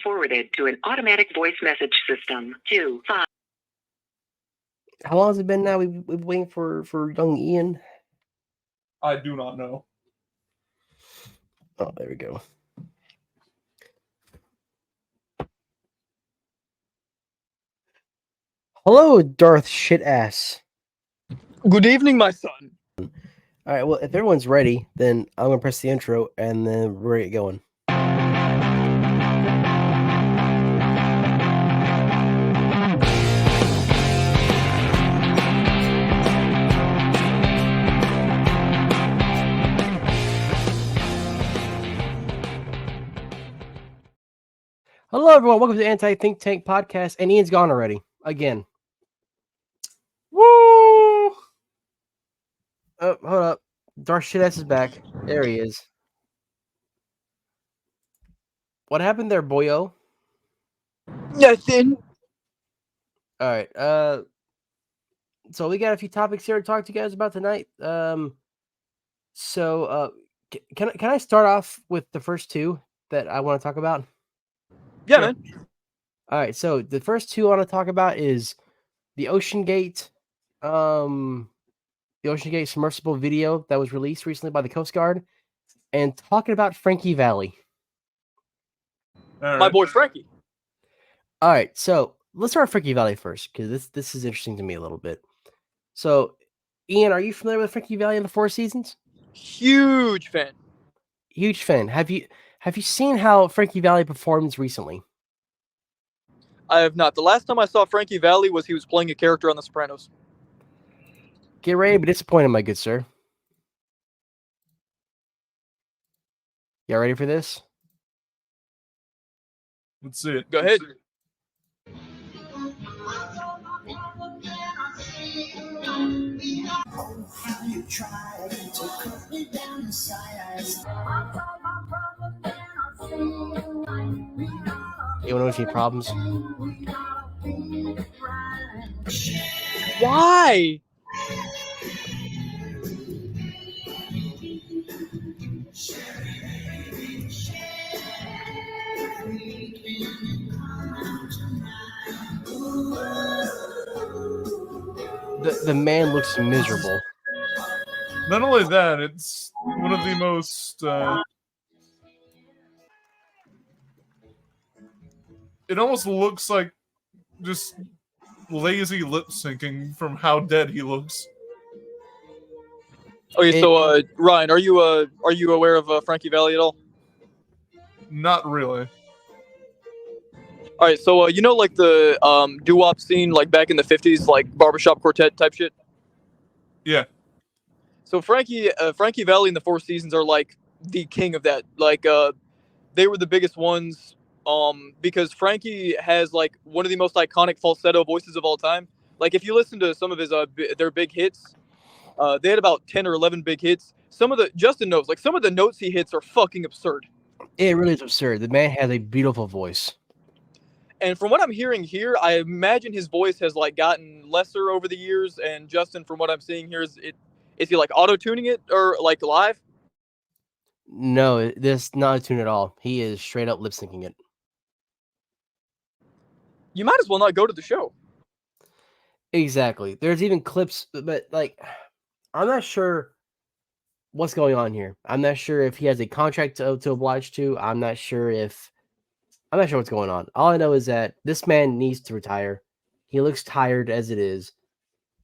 forwarded to an automatic voice message system. 2 5. How long has it been now? We've been waiting for young Ian. I do not know. Oh, there we go. Hello, Darth Shitass. Good evening, my son. All right, well, if everyone's ready, then I'm going to press the intro, and then we're get going. Hello, everyone. Welcome to the Anti-Think Tank Podcast, and Ian's gone already. Again. Woo! Oh, hold up. Darth Shitass is back. There he is. What happened there, boyo? Nothing. All right. So we got a few topics here to talk to you guys about tonight. So can I start off with the first two that I want to talk about? Yeah, man. All right. So the first two I want to talk about is the OceanGate, Submersible video that was released recently by the Coast Guard, and talking about Frankie Valli. My boy Frankie. All right, so let's start with Frankie Valli first, because this is interesting to me a little bit. So, Ian, are you familiar with Frankie Valli in the Four Seasons? Huge fan. Huge fan. Have you seen how Frankie Valli performs recently? I have not. The last time I saw Frankie Valli was he was playing a character on The Sopranos. Get ready to be disappointed, my good sir. Y'all ready for this? Let's see it. Go ahead. Anyone know any problems? Why? The man looks miserable. Not only that, it's one of the most... it almost looks like just lazy lip syncing from how dead he looks. Okay, so Ryan, are you aware of Frankie Valli at all? Not really. All right, so you know, like the doo-wop scene, like back in the 50s, like barbershop quartet type shit. Yeah. So Frankie Valli and the Four Seasons are like the king of that. Like they were the biggest ones. Because Frankie has like one of the most iconic falsetto voices of all time. Like if you listen to some of his their big hits, they had about 10 or 11 big hits. Some of the Justin knows, like some of the notes he hits are fucking absurd. It really is absurd. The man has a beautiful voice. And from what I'm hearing here, I imagine his voice has like gotten lesser over the years. And Justin, from what I'm seeing here, is he like auto-tuning it or like live? No, this not a tune at all. He is straight up lip syncing it. You might as well not go to the show. Exactly. There's even clips, but like, I'm not sure what's going on here. I'm not sure if he has a contract to oblige to. I'm not sure what's going on. All I know is that this man needs to retire. He looks tired as it is.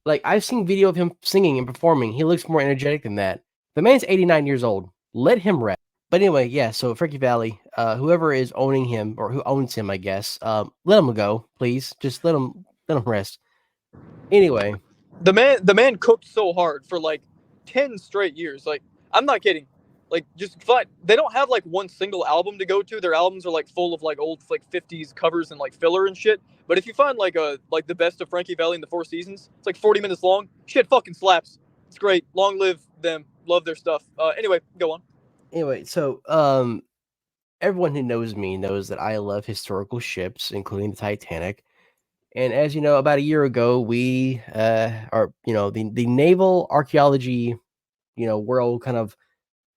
Like, I've seen video of him singing and performing. He looks more energetic than that. The man's 89 years old. Let him rest. But anyway, yeah, so Frankie Valli, whoever is owning him, or who owns him, I guess, let him go, please. Just let him rest. Anyway. The man cooked so hard for like 10 straight years. Like, I'm not kidding. Like, just fine. They don't have like one single album to go to. Their albums are like full of like old like 50s covers and like filler and shit. But if you find like the best of Frankie Valli in the Four Seasons, it's like 40 minutes long. Shit fucking slaps. It's great. Long live them. Love their stuff. Anyway, go on. Anyway, so everyone who knows me knows that I love historical ships, including the Titanic. And as you know, about a year ago, we the naval archaeology, world kind of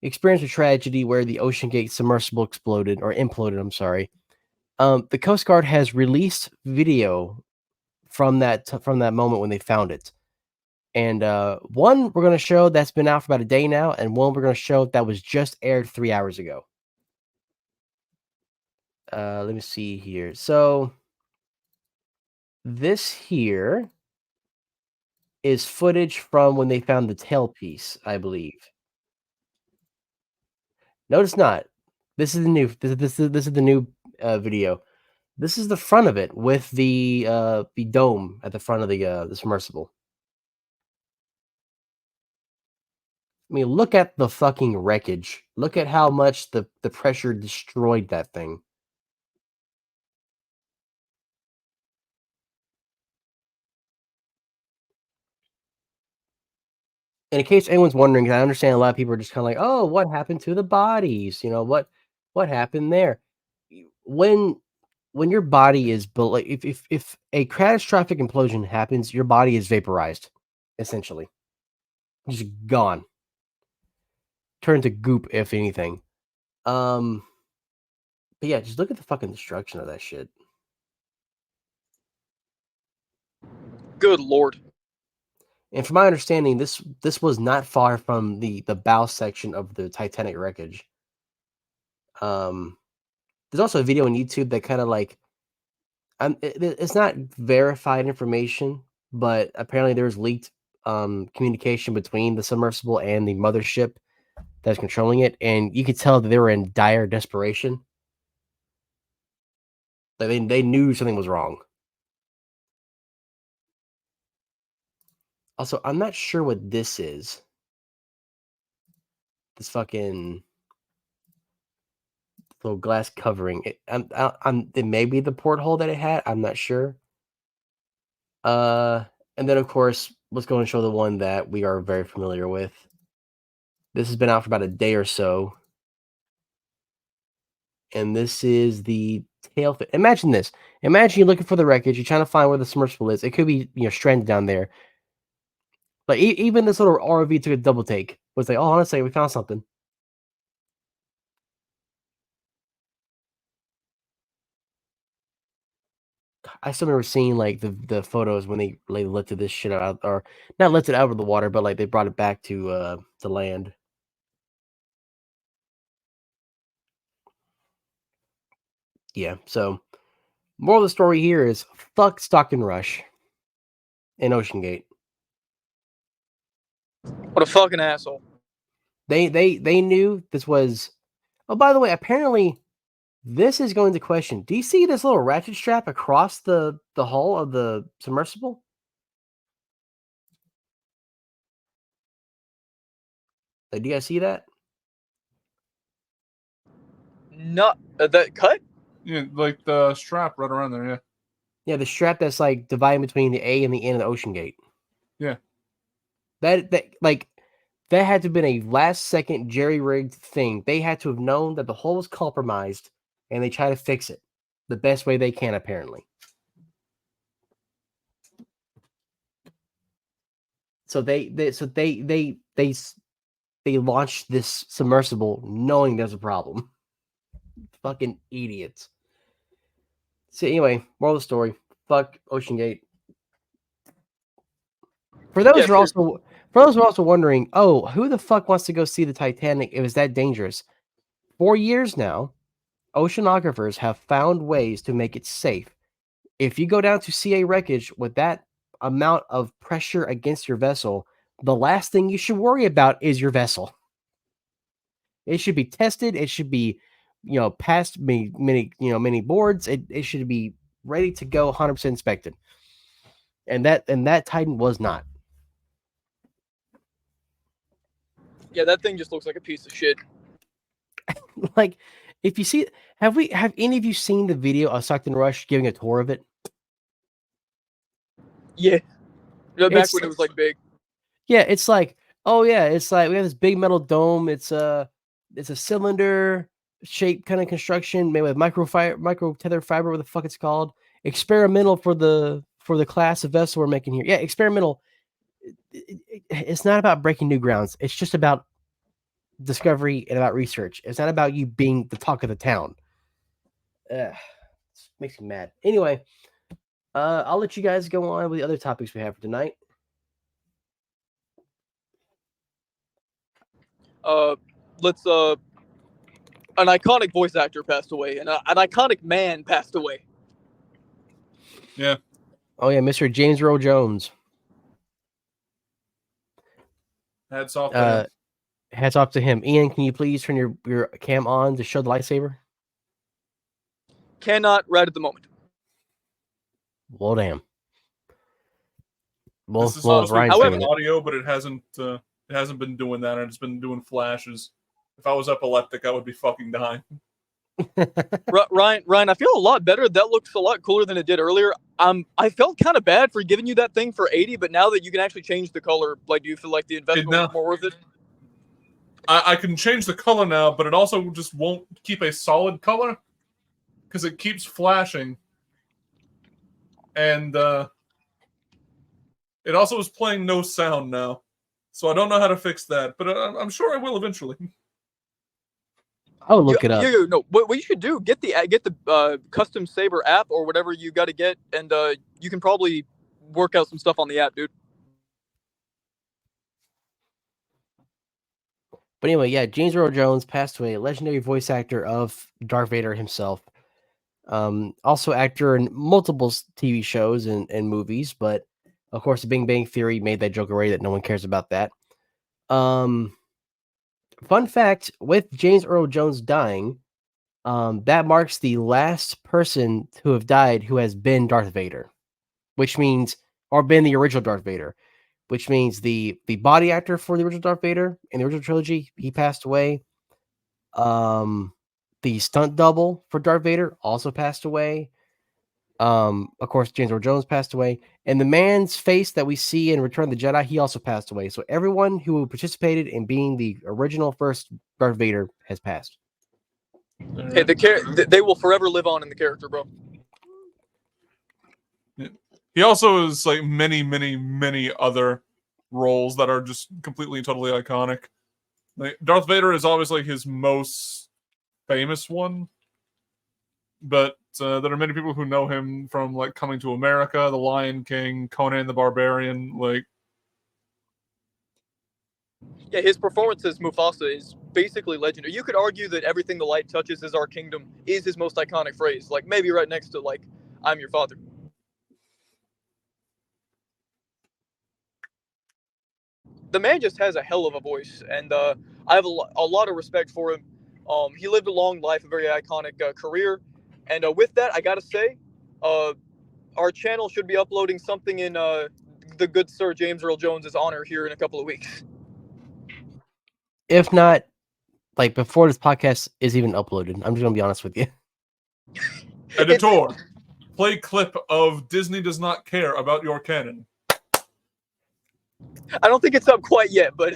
experienced a tragedy where the OceanGate submersible imploded. I'm sorry. The Coast Guard has released video from that moment when they found it. And one we're going to show that's been out for about a day now, and one we're going to show that was just aired 3 hours ago. Let me see here. So this here is footage from when they found the tailpiece, I believe. No, it's not. This is the new. This is the new video. This is the front of it with the dome at the front of the submersible. I mean, look at the fucking wreckage. Look at how much the pressure destroyed that thing. And in case anyone's wondering, I understand a lot of people are just kind of like, "Oh, what happened to the bodies? You know what happened there?" When your body is like, if a catastrophic implosion happens, your body is vaporized, essentially, just gone, turned to goop, if anything. But yeah, just look at the fucking destruction of that shit. Good lord. And from my understanding, this was not far from the bow section of the Titanic wreckage. There's also a video on YouTube that kind of like, it's not verified information, but apparently there was leaked communication between the submersible and the mothership that's controlling it, and you could tell that they were in dire desperation. Like they knew something was wrong. Also, I'm not sure what this is. This fucking little glass covering. It may be the porthole that it had. I'm not sure. And then of course, let's go and show the one that we are very familiar with. This has been out for about a day or so. And this is the tail fin. Imagine this. Imagine you're looking for the wreckage. You're trying to find where the submersible is. It could be, stranded down there. Like even this little ROV took a double take. Was like, oh, honestly, we found something. I still remember seeing like the photos when they lifted this shit out, or not lifted out of the water, but like they brought it back to land. Yeah. So, moral of the story here is fuck Stock and Rush in OceanGate. What a fucking asshole. They knew this was. Oh, by the way, apparently this is going to question. Do you see this little ratchet strap across the hull of the submersible? Like, do you guys see that? Not that cut? Yeah, like the strap right around there. Yeah. Yeah, the strap that's like dividing between the A and the N of the OceanGate. Yeah. That had to have been a last second jerry rigged thing. They had to have known that the hull was compromised, and they try to fix it the best way they can, apparently. So they launched this submersible knowing there's a problem. Fucking idiots. So anyway, moral of the story: fuck OceanGate. For those who are also wondering, oh, who the fuck wants to go see the Titanic if it's that dangerous? For years now, oceanographers have found ways to make it safe. If you go down to see a wreckage with that amount of pressure against your vessel, the last thing you should worry about is your vessel. It should be tested. It should be, past many boards. It should be ready to go, 100% inspected. And that Titan was not. Yeah, that thing just looks like a piece of shit. Like, if you see, have any of you seen the video of Stockton Rush giving a tour of it? Yeah. Back when it was like big. Yeah, it's like, oh yeah, it's like we have this big metal dome. It's a cylinder shaped kind of construction made with micro tether fiber, what the fuck it's called. Experimental for the class of vessel we're making here. Yeah, experimental. It's not about breaking new grounds. It's just about discovery and about research. It's not about you being the talk of the town. makes me mad. Anyway, I'll let you guys go on with the other topics we have for tonight. Let's an iconic voice actor passed away, and an iconic man passed away. Yeah. Oh yeah, Mr. James Earl Jones. Hats off to him. Hats off to him. Ian, can you please turn your cam on to show the lightsaber? Cannot right at the moment. Well, damn. This is Well, supposed to Ryan's be doing it. audio, but it hasn't been doing that, and it's been doing flashes. If I was epileptic, I would be fucking dying. Ryan, I feel a lot better. That looks a lot cooler than it did earlier. I felt kind of bad for giving you that thing for 80, but now that you can actually change the color, like, do you feel like the investment was more worth it? I can change the color now, but it also just won't keep a solid color because it keeps flashing, and it also is playing no sound now. So I don't know how to fix that, but I'm sure I will eventually. I'll look it up. No, what you should do, get the custom Saber app or whatever you got to get, and you can probably work out some stuff on the app, dude. But anyway, yeah, James Earl Jones passed away, legendary voice actor of Darth Vader himself. Also actor in multiple TV shows and movies, but of course, the Big Bang Theory made that joke already that no one cares about that. Fun fact, with James Earl Jones dying, that marks the last person to have died who has been Darth Vader, which means, or been the original Darth Vader, which means the body actor for the original Darth Vader in the original trilogy, he passed away. The stunt double for Darth Vader also passed away. Of course, James Earl Jones passed away, and the man's face that we see in Return of the Jedi, he also passed away. So everyone who participated in being the original first Darth Vader has passed. Hey, they will forever live on in the character, bro. He also has like many other roles that are just completely and totally iconic. Like Darth Vader is obviously his most famous one, but there are many people who know him from like Coming to America, The Lion King, Conan the Barbarian. Like, yeah, his performance as Mufasa is basically legendary. You could argue that everything the light touches is our kingdom is his most iconic phrase. Like maybe right next to like I'm your father. The man just has a hell of a voice, and I have a lot of respect for him. He lived a long life, a very iconic career, and with that, I gotta say, our channel should be uploading something in the good Sir James Earl Jones' honor here in a couple of weeks. If not, like before this podcast is even uploaded, I'm just gonna be honest with you. Editor, play clip of Disney does not care about your canon. I don't think it's up quite yet, but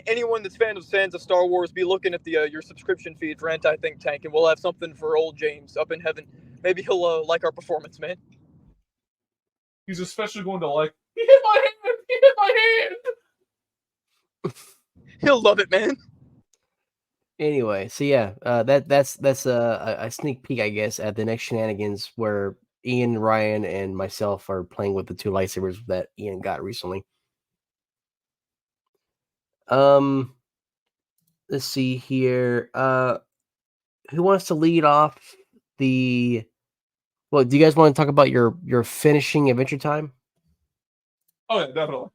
anyone that's fans of Star Wars, be looking at the your subscription feed for Anti Think Tank, and we'll have something for old James up in heaven. Maybe he'll like our performance, man. He's especially going to like, he hit my hand! He hit my hand! He'll love it, man. Anyway, so yeah, that's a sneak peek, I guess, at the next shenanigans where Ian, Ryan, and myself are playing with the two lightsabers that Ian got recently. Let's see here. Who wants to lead off the? Well, do you guys want to talk about your finishing Adventure Time? Oh yeah, definitely.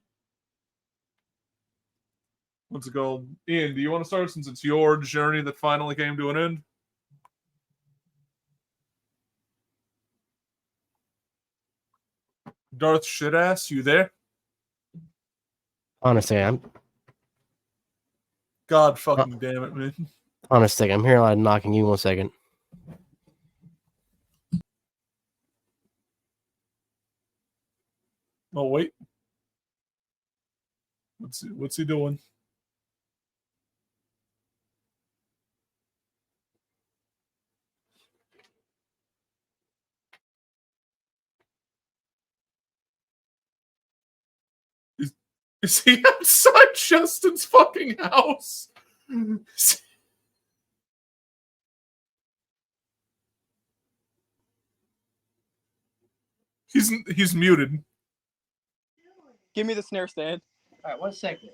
What's it called? Ian, do you want to start since it's your journey that finally came to an end? Darth Shitass, you there? Honestly, I'm. God fucking damn it, man. Honestly, I'm hearing a lot of knocking. You 1 second. Oh wait. What's he doing? Is he outside Justin's fucking house? He's muted. Give me the snare stand. All right, 1 second.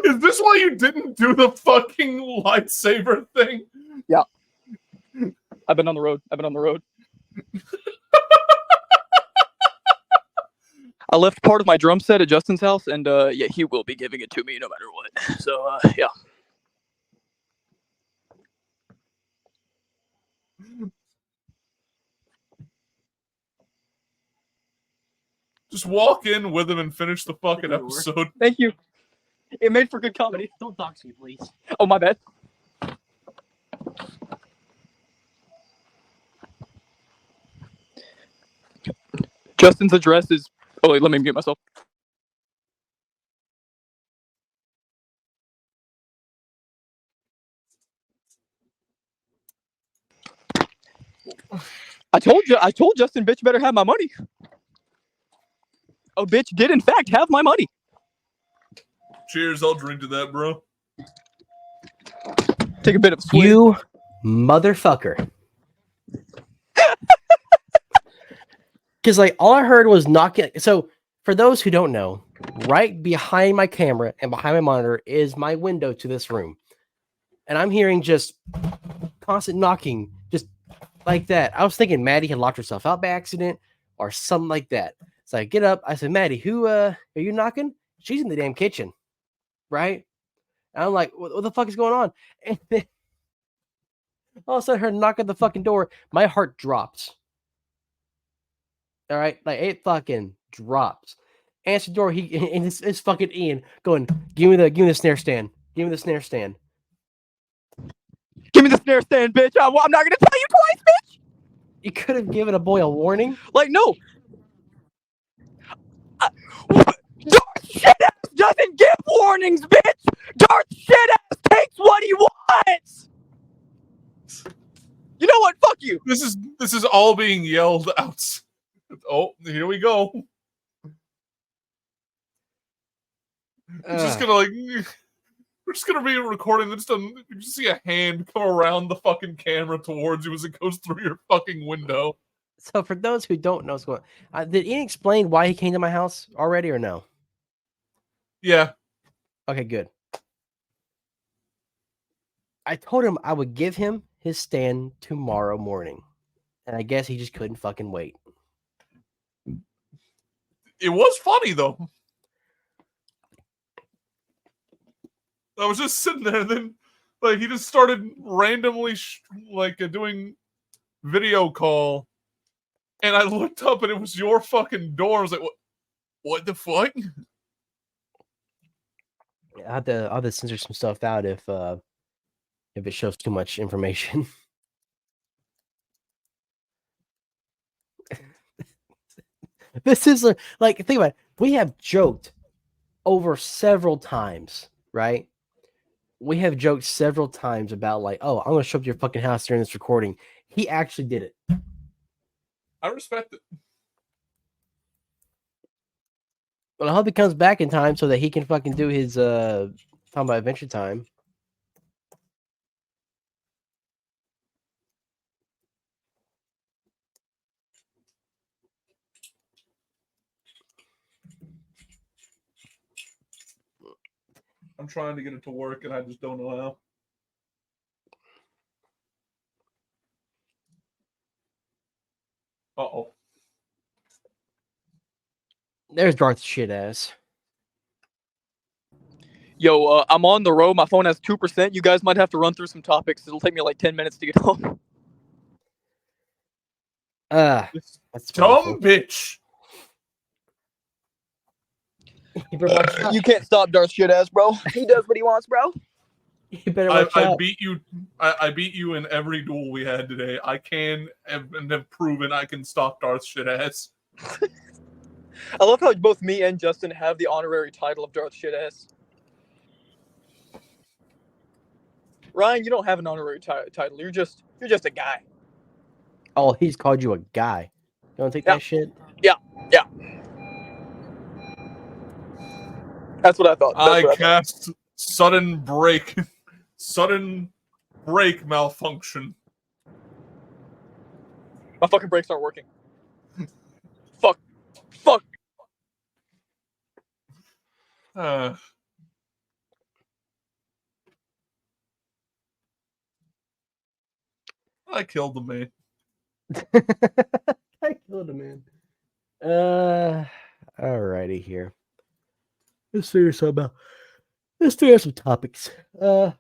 Is this why you didn't do the fucking lightsaber thing? Yeah. I've been on the road. I left part of my drum set at Justin's house, and yeah, he will be giving it to me no matter what. So yeah. Just walk in with him and finish the fucking episode. Thank you. It made for good comedy. Don't dox me, please. Oh, my bad. Justin's address is... Oh, wait, let me mute myself. I told Justin, bitch better have my money. Oh, bitch did in fact have my money. Cheers, I'll drink to that, bro. Take a bit of swig. You motherfucker. Because like all I heard was knocking. So for those who don't know, right behind my camera and behind my monitor is my window to this room. And I'm hearing just constant knocking, just like that. I was thinking Maddie had locked herself out by accident or something like that. So I get up. I said, Maddie, who are you knocking? She's in the damn kitchen. Right? And I'm like, what the fuck is going on? And then all of a sudden, her knock at the fucking door. My heart drops. All right, like it fucking drops. Answer the door. And it's fucking Ian going, give me the snare stand. Give me the snare stand. Give me the snare stand, bitch. I'm not gonna tell you twice, bitch. You could have given a boy a warning. Like no. Darth shit-ass doesn't give warnings, bitch. Darth shit-ass takes what he wants. You know what? Fuck you. This is all being yelled out. Oh, here we go. It's just gonna like we're just gonna be recording this. You just see a hand come around the fucking camera towards you as it goes through your fucking window. So for those who don't know what's going on, did Ian explain why he came to my house already or no? Yeah. Okay, good. I told him I would give him his stand tomorrow morning. And I guess he just couldn't fucking wait. It was funny though. I was just sitting there, and then like he just started randomly doing video call, and I looked up and it was your fucking door. I was like, what the fuck? I have to censor some stuff out if it shows too much information. This is like think about it. We have joked over several times, right? We have joked several times about like, oh, I'm gonna show up to your fucking house during this recording. He actually did it. I respect it. Well, I hope he comes back in time so that he can fucking do his talking about Adventure Time. I'm trying to get it to work, and I just don't know how. Uh-oh. There's Darth shit ass. Yo, I'm on the road. My phone has 2%. You guys might have to run through some topics. It'll take me like 10 minutes to get home. This That's dumb bitch. You can't stop Darth shit ass, bro. He does what he wants, bro. You better watch I out. beat you. I beat you in every duel we had today. I can and have proven I can stop Darth shit ass. I love how both me and Justin have the honorary title of Darth shit ass. Ryan, you don't have an honorary title. You're just a guy. Oh, he's called you a guy. You want to take that shit? Yeah. That's what I thought. I cast sudden break malfunction. My fucking brakes aren't working. Fuck. Fuck. I killed the man. I killed a man. Alrighty here. Let's figure something out. Let's figure out some topics. Which one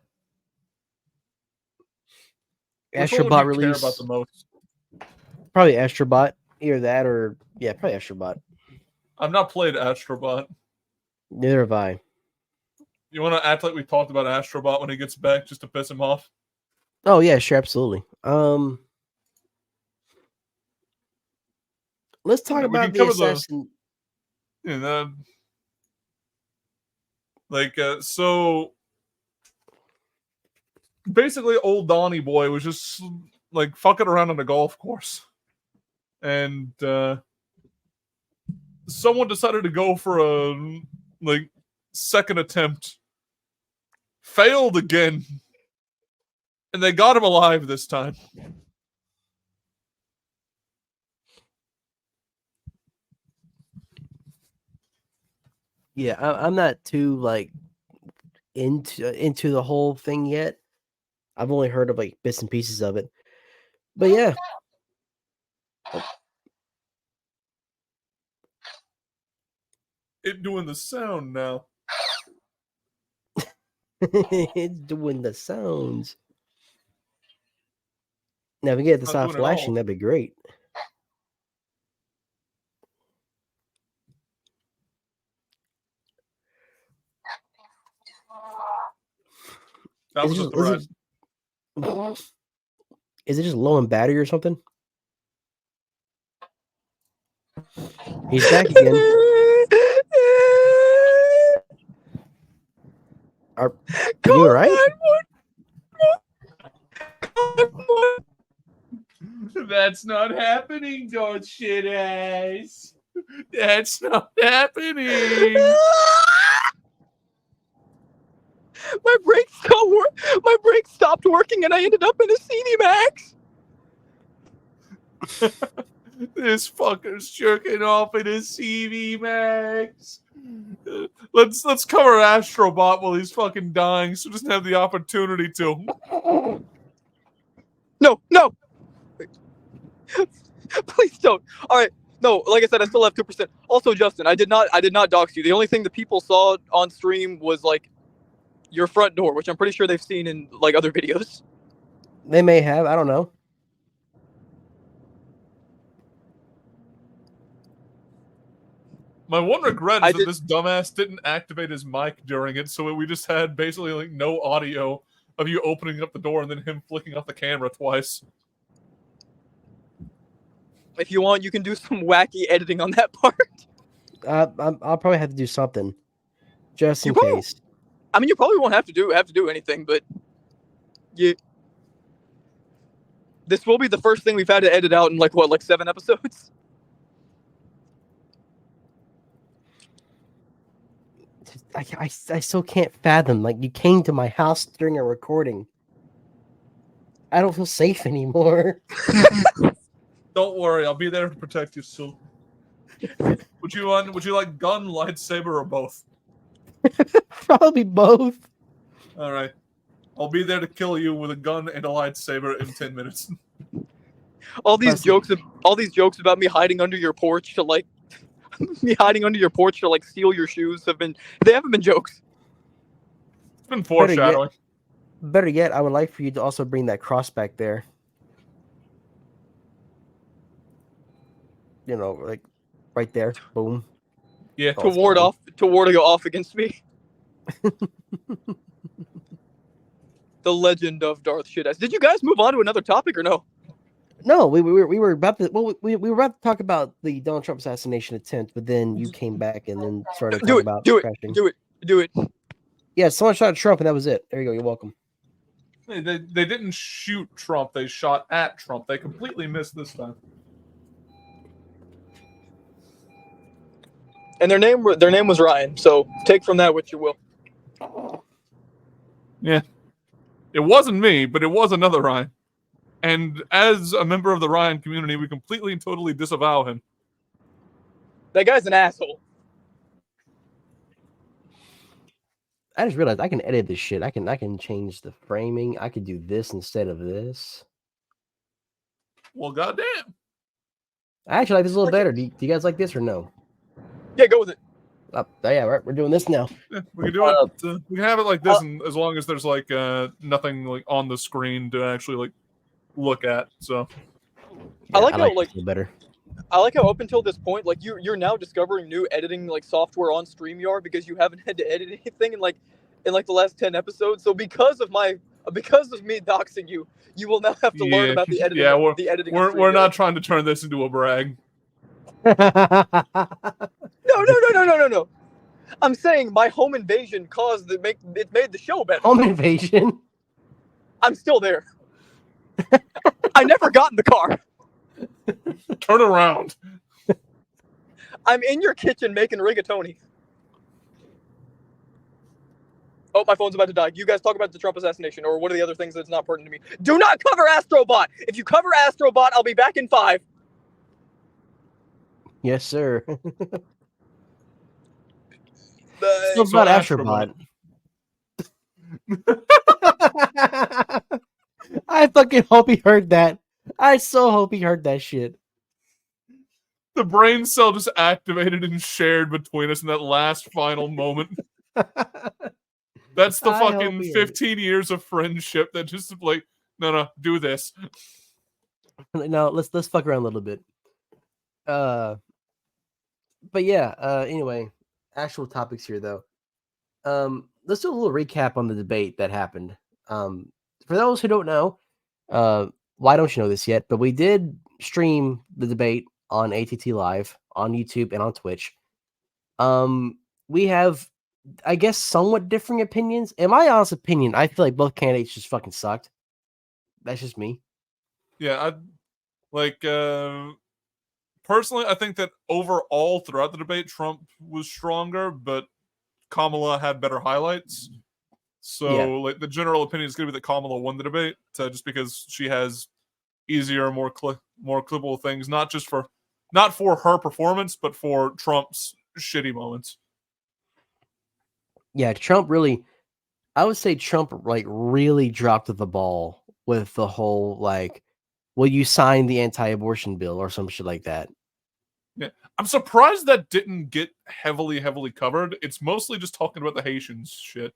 would Astrobot you release. care about the most? Probably Astrobot. Either that or probably Astrobot. I've not played Astrobot. Neither have I. You want to act like we talked about Astrobot when he gets back just to piss him off? Oh yeah, sure, absolutely. Let's talk Yeah, we about can the cover assassin. So basically, old Donnie boy was just like fucking around on a golf course, and someone decided to go for a second attempt, failed again, and they got him alive this time. Yeah, I'm not too into the whole thing yet. I've only heard of bits and pieces of it, but yeah. It doing the sound now. It's doing the sounds. Now, if we get this Not off doing it all. flashing, that'd be great. That Is was it a just- threat. Is it just low in battery or something? He's back again. Are you alright? That's not happening, don't shit ass. That's not happening. My brakes don't work. My brakes stopped working, and I ended up in a CD Max. This fucker's jerking off in his CV Max. Let's cover Astrobot while he's fucking dying, so he doesn't have the opportunity to. No. Please don't. All right. No, like I said, I still have 2%. Also, Justin, I did not dox you. The only thing that people saw on stream was your front door, which I'm pretty sure they've seen in other videos. They may have. I don't know. My one regret is that this dumbass didn't activate his mic during it, so we just had basically no audio of you opening up the door and then him flicking off the camera twice. If you want, you can do some wacky editing on that part. I'll probably have to do something, just in You case. I mean, you probably won't have to do anything, but this will be the first thing we've had to edit out in 7 episodes. I still can't fathom. You came to my house during a recording. I don't feel safe anymore. Don't worry, I'll be there to protect you soon. Would you like gun, lightsaber, or both? Probably both. All right. I'll be there to kill you with a gun and a lightsaber in 10 minutes. All these jokes about me hiding under your porch to steal your shoes they haven't been jokes. It's been foreshadowing. Better yet, I would like for you to also bring that cross back there. Right there. Boom. Yeah. To ward go off against me. The legend of Darth Shitas. Did you guys move on to another topic or no? No, we were about to. Well, we were about to talk about the Donald Trump assassination attempt, but then you came back and then started talking about crashing. Do it. Yeah, someone shot Trump, and that was it. There you go. You're welcome. They didn't shoot Trump. They shot at Trump. They completely missed this time. And their name was Ryan. So take from that what you will. Yeah. It wasn't me, but it was another Ryan. And as a member of the Ryan community, we completely and totally disavow him. That guy's an asshole. I just realized I can edit this shit. I can change the framing. I could do this instead of this. Well, goddamn. I actually like this a little Like- better. Do you guys like this or no? Yeah, go with it. Yeah, we're doing this now. Yeah, we can do it. We can have it like this, and as long as there's like nothing like on the screen to actually like look at. So I like how, this like- a little better. I like how up until this point, like you're now discovering new editing like software on StreamYard because you haven't had to edit anything in the last 10 episodes. So because of me doxing you, you will now have to learn about the editing. Yeah, the editing. we're not trying to turn this into a brag. No. I'm saying my home invasion it made the show better. Home invasion. I'm still there. I never got in the car. Turn around. I'm in your kitchen making rigatoni. Oh, my phone's about to die. You guys talk about the Trump assassination, or what are the other things that's not pertinent to me? Do not cover Astrobot. If you cover Astrobot, I'll be back in 5. Yes, sir. But- Still So about Astrobot. Astrobot. I fucking hope he heard that. I so hope he heard that shit. The brain cell just activated and shared between us in that last final moment. That's the I hope fucking he heard it. 15 years of friendship that just like, no, do this. No, let's fuck around a little bit. But yeah, anyway, actual topics here though. Let's do a little recap on the debate that happened. For those who don't know, why don't you know this yet? But we did stream the debate on ATT Live on YouTube and on Twitch. We have, I guess, somewhat differing opinions. In my honest opinion, I feel like both candidates just fucking sucked. That's just me. Yeah, personally, I think that overall throughout the debate, Trump was stronger, but Kamala had better highlights. So, like, the general opinion is going to be that Kamala won the debate, just because she has easier, more clippable things, not for her performance, but for Trump's shitty moments. Yeah, Trump really, I would say Trump like really dropped the ball with the whole like, will you sign the anti-abortion bill or some shit like that? Yeah, I'm surprised that didn't get heavily covered. It's mostly just talking about the Haitians shit.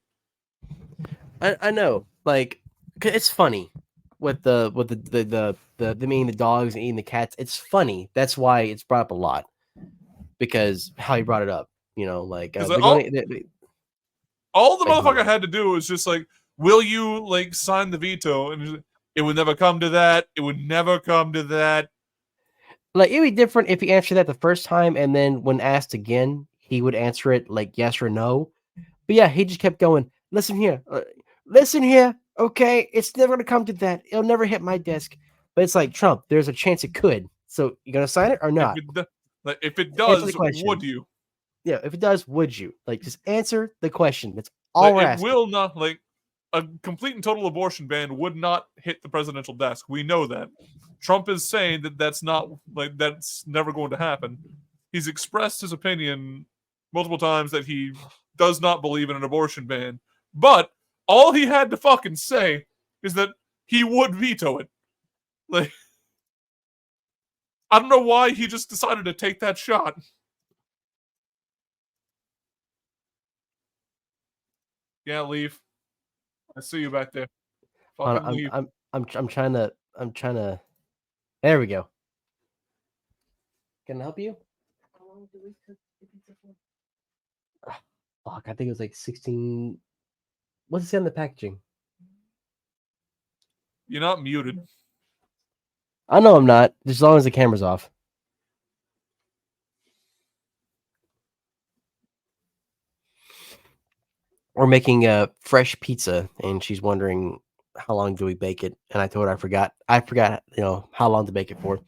I know, like, 'cause it's funny with the meaning the dogs and eating the cats. It's funny. That's why it's brought up a lot because how he brought it up. You know, like All the Like, motherfucker had to do was just like, will you like sign the veto? And he's like, it would never come to that. It would never come to that. like it'd be different if he answered that the first time and then when asked again, he would answer it like yes or no. But yeah, he just kept going. Listen here, okay, it's never gonna come to that. It'll never hit my desk. But it's like Trump. There's a chance it could. So you gonna sign it or not? If it Answer the does, question. would you? Yeah, if it does, would you? Like, just answer the question. That's all we're It asking. will not, like, a complete and total abortion ban would not hit the presidential desk. We know that. Trump is saying that that's never going to happen. He's expressed his opinion multiple times that he does not believe in an abortion ban. But all he had to fucking say is that he would veto it. Like, I don't know why he just decided to take that shot. Yeah, leave. I see you back there. Fucking leave. I'm trying to. There we go. Can I help you? How long do we cook the pizza for? Fuck, I think it was like 16. What's it say on the packaging? You're not muted. I know I'm not, just as long as the camera's off. We're making a fresh pizza, and she's wondering how long do we bake it, and I told her I forgot, how long to bake it for.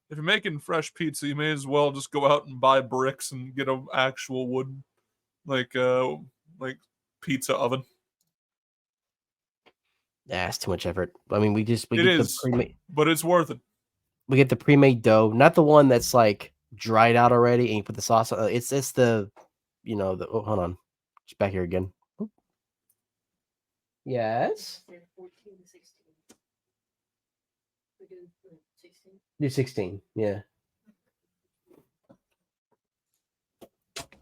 If you're making fresh pizza, you may as well just go out and buy bricks and get an actual wood, like pizza oven. That's too much effort. I mean, we It get is, but it's worth it. we get the pre-made dough, not the one that's like dried out already, and you put the sauce on. It's the, oh, hold on, it's back here again. Oop. Yes. Do 16. Yeah.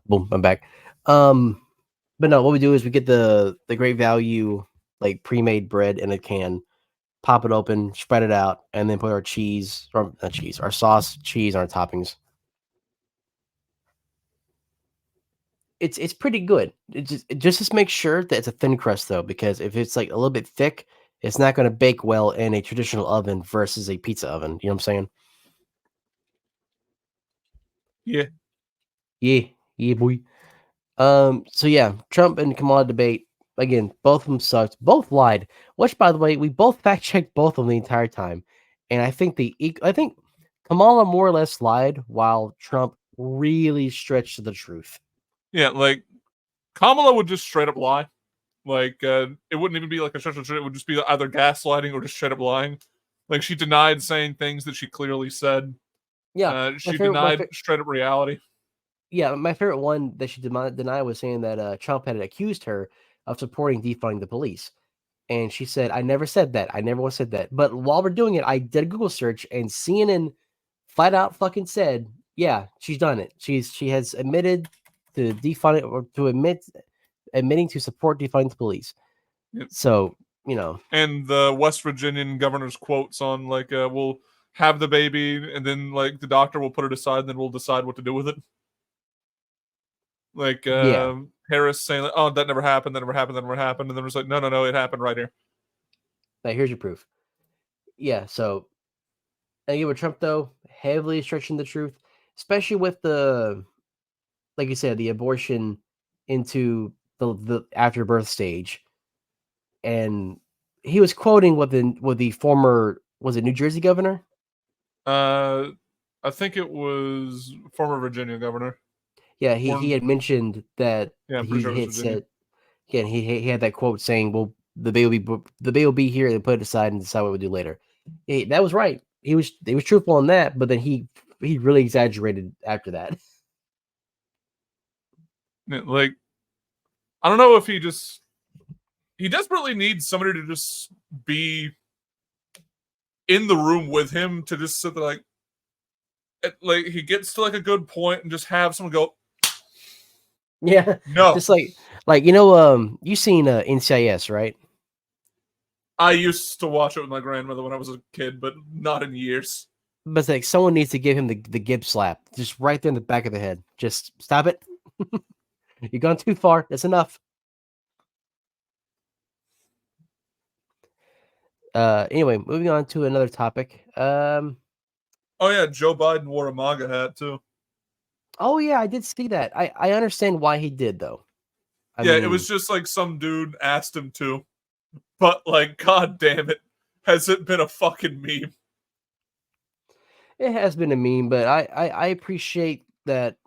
Boom, I'm back. But no, what we do is we get the great value like pre-made bread in a can, pop it open, spread it out, and then put our cheese, or not cheese, our sauce, cheese, and our toppings. It's pretty good. It just make sure that it's a thin crust though, because if it's like a little bit thick, it's not going to bake well in a traditional oven versus a pizza oven. You know what I'm saying? Yeah. Yeah, boy. So yeah, Trump and Kamala debate again. Both of them sucked. Both lied. Which, by the way, we both fact checked both of them the entire time, and I think I think Kamala more or less lied, while Trump really stretched to the truth. Yeah, like Kamala would just straight up lie. Like it wouldn't even be like a stretch. It would just be either gaslighting or just straight up lying. Like she denied saying things that she clearly said. Yeah, She denied straight up reality. Yeah, my favorite one that she denied was saying that Trump had accused her of supporting defunding the police. And she said, I never said that. I never once said that. But while we're doing it, I did a Google search and CNN flat out fucking said, yeah, she's done it. She has admitted to defund it, or to admitting to support defunding the police. Yep. So, And the West Virginian governor's quotes on like we'll have the baby and then like the doctor will put it aside and then we'll decide what to do with it. Like yeah. Harris saying, like, "Oh, that never happened. That never happened. That never happened." And then it's like, "No, it happened right here." Like, here's your proof. Yeah. So, again, with Trump though, heavily stretching the truth, especially with the, like you said, the abortion into the afterbirth stage, and he was quoting what the former, was it New Jersey governor? I think it was former Virginia governor. Yeah, he had mentioned that Yeah, I'm he pretty sure it was had Virginia. said, yeah, he had that quote saying, "Well, the baby will be here, and put it aside and decide what we do later." That was right. He was truthful on that, but then he really exaggerated after that. Yeah, like I don't know if he desperately needs somebody to just be in the room with him to just sit there like he gets to like a good point and just have someone go, Yeah, no. just like you seen NCIS, right? I used to watch it with my grandmother when I was a kid, but not in years. But it's like someone needs to give him the Gib slap, just right there in the back of the head. Just stop it. You've gone too far. That's enough. Anyway, moving on to another topic. Oh yeah, Joe Biden wore a MAGA hat too. Oh yeah, I did see that. I understand why he did though. I Yeah, mean, it was just like some dude asked him to. But like, god damn it, has it been a fucking meme? it has been a meme, but I appreciate that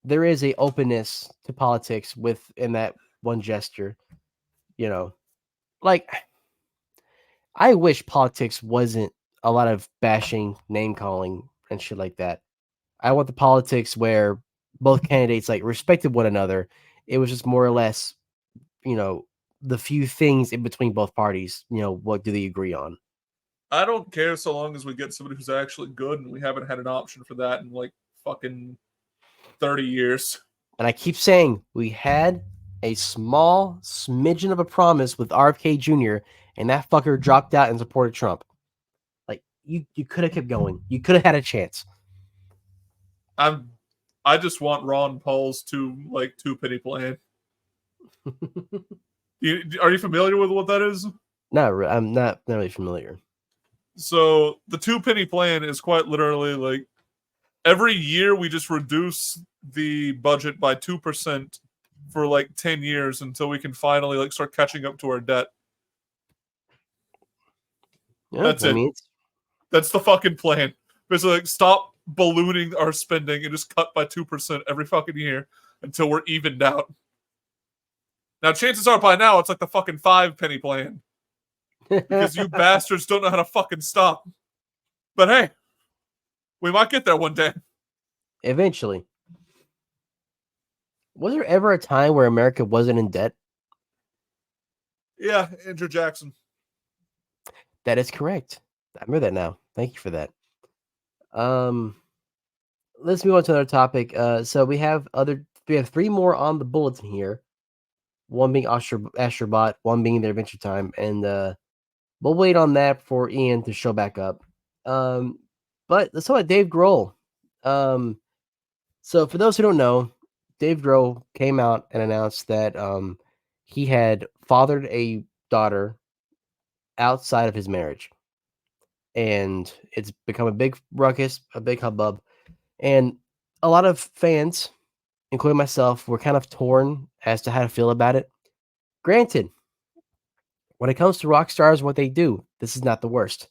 there is a openness to politics within that one gesture. Like, I wish politics wasn't a lot of bashing, name calling, and shit like that. I want the politics where both candidates like respected one another. It was just more or less, the few things in between both parties. What do they agree on? I don't care so long as we get somebody who's actually good, and we haven't had an option for that in like fucking 30 years. And I keep saying we had a small smidgen of a promise with RFK Jr., and that fucker dropped out and supported Trump. Like, you could have kept going. You could have had a chance. I just want Ron Paul's two penny plan. Are you familiar with what that is? I'm not really familiar. So the 2 penny plan is quite literally like every year we just reduce the budget by 2% for like 10 years until we can finally like start catching up to our debt. Yeah, That's it. That's the fucking plan. Basically, like, stop ballooning our spending and just cut by 2% every fucking year until we're evened out. Now, chances are by now it's like the fucking 5 penny plan. because you bastards don't know how to fucking stop. But hey, we might get there one day. Eventually. Was there ever a time where America wasn't in debt? Yeah, Andrew Jackson. That is correct. I remember that now. Thank you for that. Let's move on to another topic. So we have 3 more on the bulletin here. One being Astrobot, one being their Adventure Time, and we'll wait on that for Ian to show back up. But let's talk about Dave Grohl. So for those who don't know, Dave Grohl came out and announced that he had fathered a daughter outside of his marriage. And it's become a big ruckus, a big hubbub. And a lot of fans, including myself, were kind of torn as to how to feel about it. Granted, when it comes to rock stars, what they do, this is not the worst.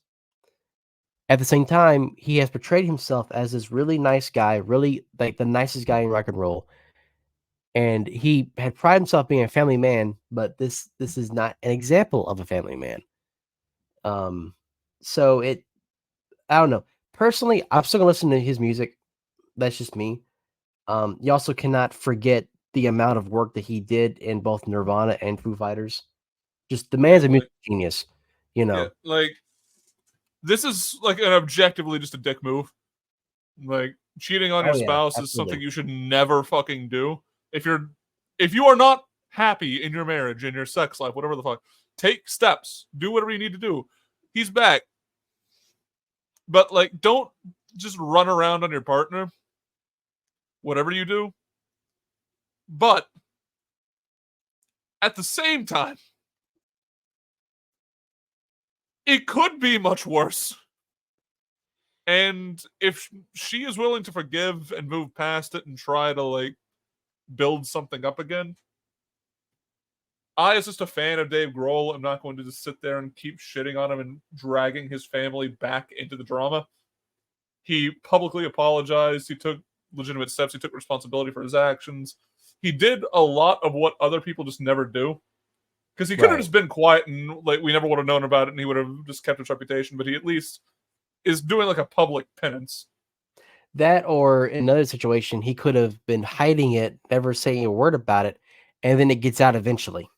At the same time, he has portrayed himself as this really nice guy, really like the nicest guy in rock and roll. And he had prided himself being a family man, but this is not an example of a family man. So I don't know. Personally, I'm still gonna listen to his music. That's just me. You also cannot forget the amount of work that he did in both Nirvana and Foo Fighters. Just the man's a music genius, you know. Yeah, like this is like an objectively just a dick move. Like cheating on your spouse is something you should never fucking do. If you are not happy in your marriage, in your sex life, whatever the fuck, take steps. Do whatever you need to do. He's back. But like don't just run around on your partner. Whatever you do. But at the same time, it could be much worse. And if she is willing to forgive and move past it and try to like build something up again, I, as just a fan of Dave Grohl, am not going to just sit there and keep shitting on him and dragging his family back into the drama. He publicly apologized. He took legitimate steps. He took responsibility for his actions. He did a lot of what other people just never do. Because he could have just been quiet and like we never would have known about it and he would have just kept his reputation, but he at least is doing like a public penance. That or in another situation, he could have been hiding it, never saying a word about it, and then it gets out eventually.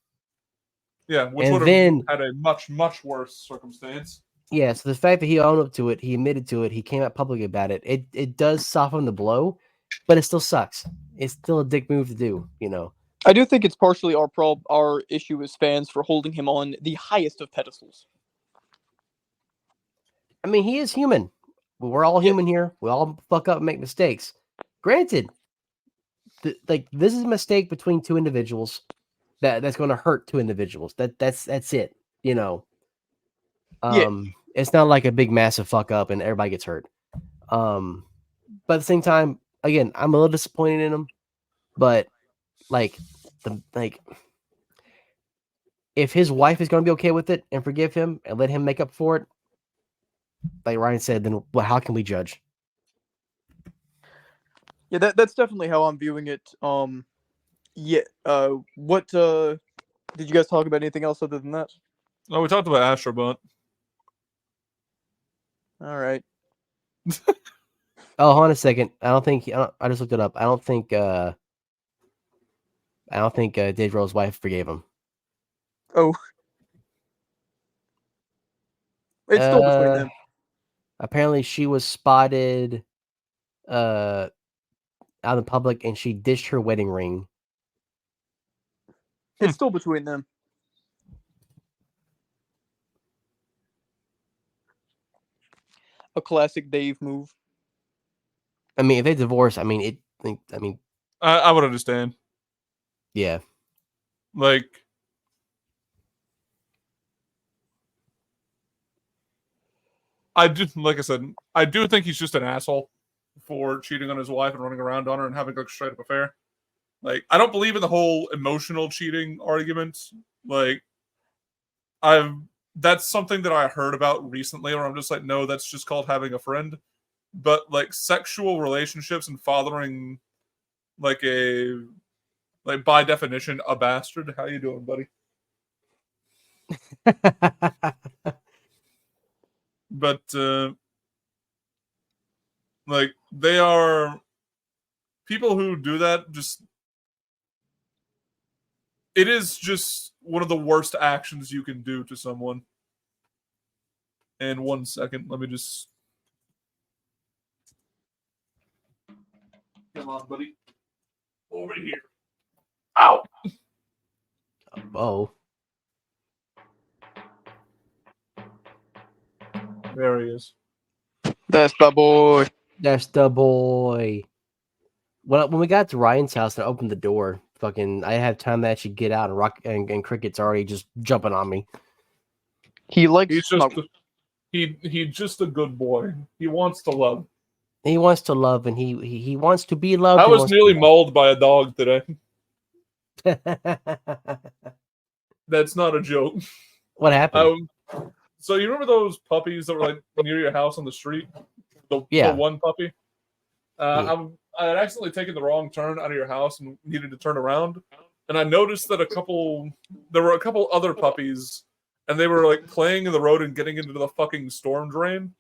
Yeah, which would have had a much, much worse circumstance. Yeah, so the fact that he owned up to it, he admitted to it, he came out publicly about it, it does soften the blow, but it still sucks. It's still a dick move to do, you know. I do think it's partially our issue as fans for holding him on the highest of pedestals. I mean, he is human. We're all human here. We all fuck up and make mistakes. Granted, this is a mistake between two individuals that's going to hurt two individuals. That's it. You know. It's not like a big massive fuck up and everybody gets hurt. But at the same time, again, I'm a little disappointed in him. But if his wife is going to be okay with it and forgive him and let him make up for it, like Ryan said, then how can we judge? Yeah, that's definitely how I'm viewing it. What did you guys talk about anything else other than that? Oh, we talked about Astrobot. All right. Oh, hold on a second. I just looked it up. I don't think Dave Grohl's wife forgave him. Oh. It's still between them. Apparently she was spotted out in public and she dished her wedding ring. It's still between them. A classic Dave move. I mean, if they divorce, I would understand. Yeah. Like I do think he's just an asshole for cheating on his wife and running around on her and having like a straight up affair. Like, I don't believe in the whole emotional cheating argument. Like, that's something that I heard about recently where I'm just like, no, that's just called having a friend. But like sexual relationships and fathering like by definition, a bastard. How you doing, buddy? But like they are people who do that. Just it is just one of the worst actions you can do to someone. And 1 second, let me just. Come on, buddy. Over here. Ow! Oh. There he is. That's the boy. That's the boy. When we got to Ryan's house and I opened the door, fucking, I had time to actually get out, and and Cricket's already just jumping on me. He likes He's smoke. just he's just a good boy. He wants to love. He wants to love, and he wants to be loved. I He was wants nearly to mauled by a dog today. love. That's not a joke. What happened? So you remember those puppies that were like near your house on the street? The Yeah. one puppy. Yeah. I had accidentally taken the wrong turn out of your house and needed to turn around, and I noticed that there were a couple other puppies, and they were like playing in the road and getting into the fucking storm drain.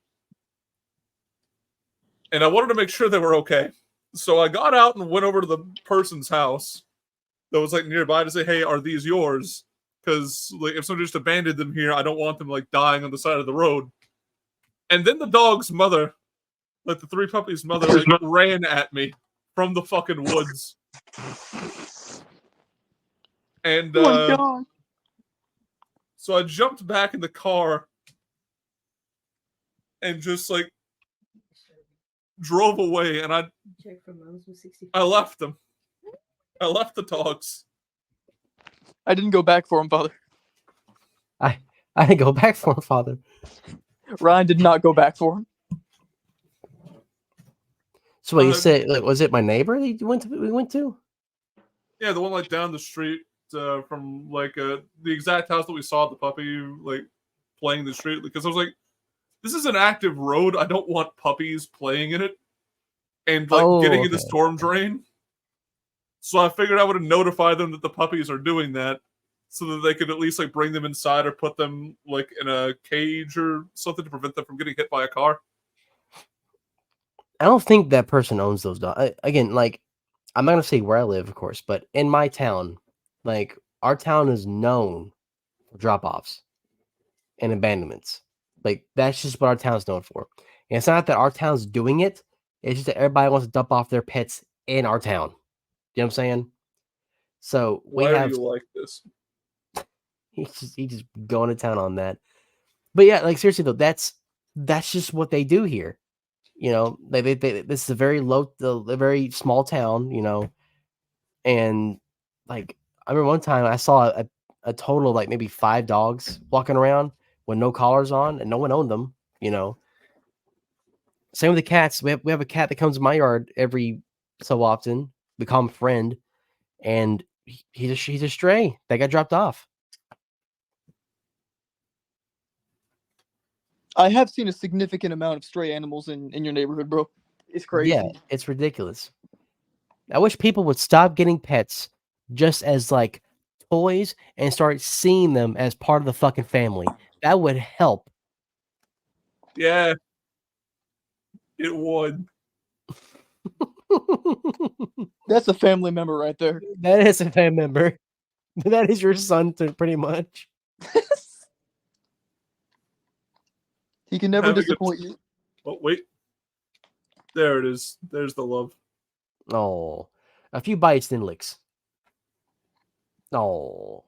And I wanted to make sure they were okay, so I got out and went over to the person's house that was like nearby to say, "Hey, are these yours?" Because like if somebody just abandoned them here, I don't want them like dying on the side of the road. And then the dog's mother, like the three puppies' mother, like ran at me from the fucking woods. And Oh my god. so I jumped back in the car and just like drove away, and I left them. I left the dogs. I didn't go back for him, Father. I didn't go back for him, Father. Ryan did not go back for him. So what you said? Like, was it my neighbor that we went to? Yeah, the one like down the street from like the exact house that we saw the puppy like playing in the street. Because I was like, this is an active road. I don't want puppies playing in it and like getting in the storm drain. So I figured I would notify them that the puppies are doing that, so that they could at least like bring them inside or put them like in a cage or something to prevent them from getting hit by a car. I don't think that person owns those dogs. Again, like, I'm not gonna say where I live, of course, but in my town, like, our town is known for drop-offs and abandonments. Like, that's just what our town's known for. And it's not that our town's doing it; it's just that everybody wants to dump off their pets in our town. You know what I'm saying? So Why are you like this? He's just going to town on that. But yeah, like seriously though, that's just what they do here. You know, they this is a very small town, you know, and like I remember one time I saw a total of like maybe 5 dogs walking around with no collars on, and no one owned them, you know. Same with the cats. We have a cat that comes to my yard every so often. We call him Friend, and he's a stray that got dropped off. I have seen a significant amount of stray animals in your neighborhood, bro. It's crazy. Yeah, it's ridiculous. I wish people would stop getting pets just as like toys and start seeing them as part of the fucking family. That would help. Yeah, it would. That's a family member right there. That is a family member. That is your son, pretty much. He can never disappoint you. Oh, wait. There it is. There's the love. Oh, a few bites, then licks. Oh.